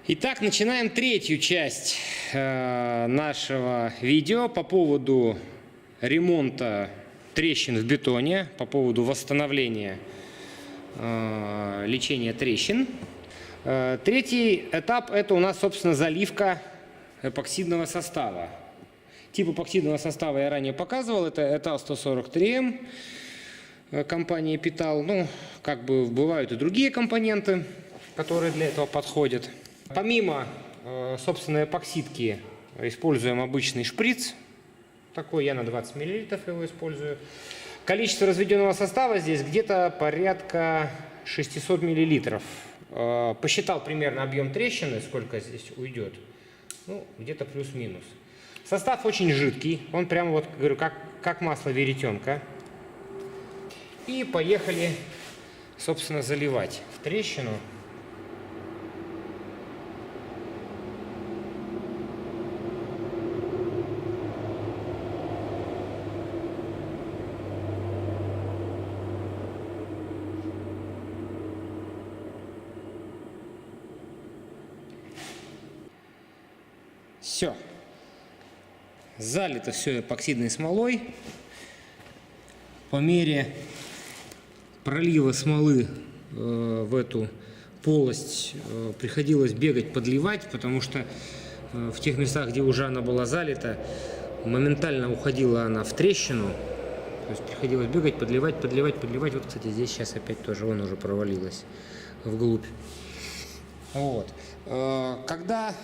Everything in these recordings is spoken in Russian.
Итак, начинаем третью часть нашего видео по поводу ремонта трещин в бетоне, по поводу восстановления лечения трещин. Третий этап – это у нас, собственно, заливка эпоксидного состава. Тип эпоксидного состава я ранее показывал, это Ettal 143M компании Pittal. Ну, как бы бывают и другие компоненты, которые для этого подходят. Помимо, собственно, эпоксидки используем обычный шприц. Такой, я на 20 мл его использую. Количество разведенного состава здесь где-то порядка 600 мл. Посчитал примерно объем трещины, сколько здесь уйдет. Ну, где-то плюс-минус. Состав очень жидкий. Он прямо, вот, говорю, как масло веретенка. И поехали, собственно, заливать в трещину. Все. Залито все эпоксидной смолой. По мере пролива смолы в эту полость приходилось бегать, подливать, потому что в тех местах, где уже она была залита, моментально уходила она в трещину. То есть приходилось бегать, подливать. Вот, кстати, здесь сейчас опять тоже вон уже провалилась вглубь. Вот. Когда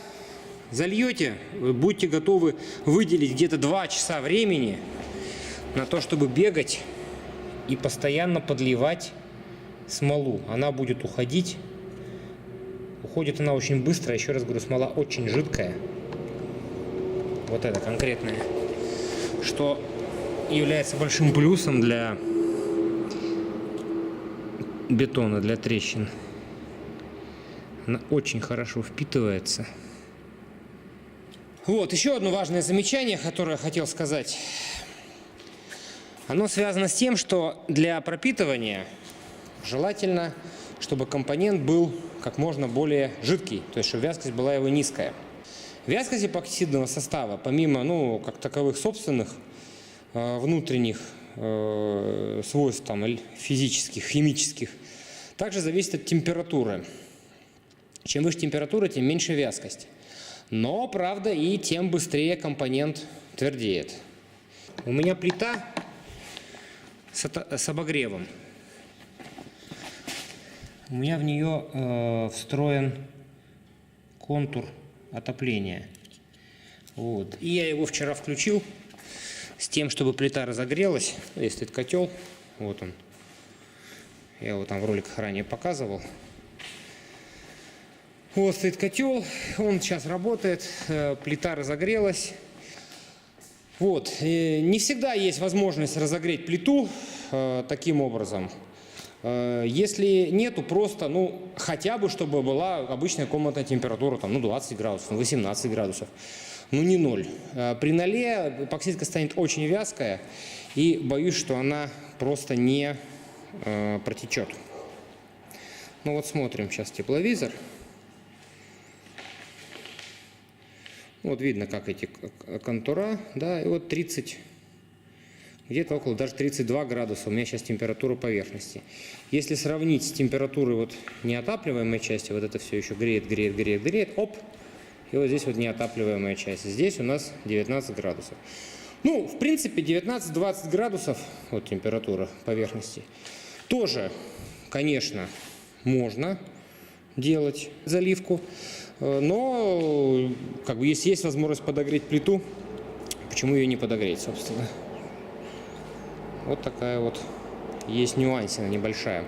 зальете, будьте готовы выделить где-то 2 часа времени на то, чтобы бегать и постоянно подливать смолу. Она будет уходить. Уходит она очень быстро. Еще раз говорю, смола очень жидкая. Вот это конкретное. Что является большим плюсом для бетона, для трещин. Она очень хорошо впитывается. Вот, еще одно важное замечание, которое я хотел сказать. Оно связано с тем, что для пропитывания желательно, чтобы компонент был как можно более жидкий, то есть чтобы вязкость была его низкая. Вязкость эпоксидного состава, помимо, как таковых собственных внутренних свойств, там, физических, химических, также зависит от температуры. Чем выше температура, тем меньше вязкость. Но, правда, и тем быстрее компонент твердеет. У меня плита с обогревом. У меня в нее встроен контур отопления. Вот. И я его вчера включил с тем, чтобы плита разогрелась. Здесь стоит котел. Вот он. Я его там в роликах ранее показывал. Вот стоит котел, он сейчас работает, плита разогрелась. Вот. Не всегда есть возможность разогреть плиту таким образом. Если нету, просто, хотя бы, чтобы была обычная комнатная температура, там, 20 градусов, 18 градусов, не 0. При 0 эпоксидка станет очень вязкая, и боюсь, что она просто не протечет. Вот смотрим сейчас тепловизор. Вот видно, как эти контура, да, и вот 30, где-то около даже 32 градуса у меня сейчас температура поверхности. Если сравнить с температурой вот неотапливаемой части, вот это все еще греет, оп, и вот здесь вот неотапливаемая часть. Здесь у нас 19 градусов. В принципе, 19-20 градусов, вот температура поверхности, тоже, конечно, можно делать заливку. Но, если есть возможность подогреть плиту, почему ее не подогреть, собственно? Вот такая вот есть нюансина небольшая.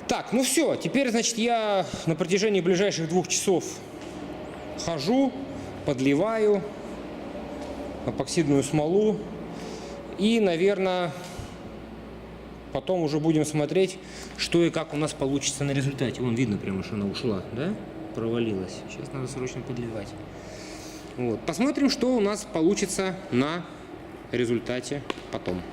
Так, все. Теперь, значит, я на протяжении ближайших 2 часов хожу, подливаю эпоксидную смолу. И, наверное, потом уже будем смотреть, что и как у нас получится на результате. Вон видно прямо, что она ушла, да? Провалилась. Сейчас надо срочно подливать. Вот. Посмотрим, что у нас получится на результате потом.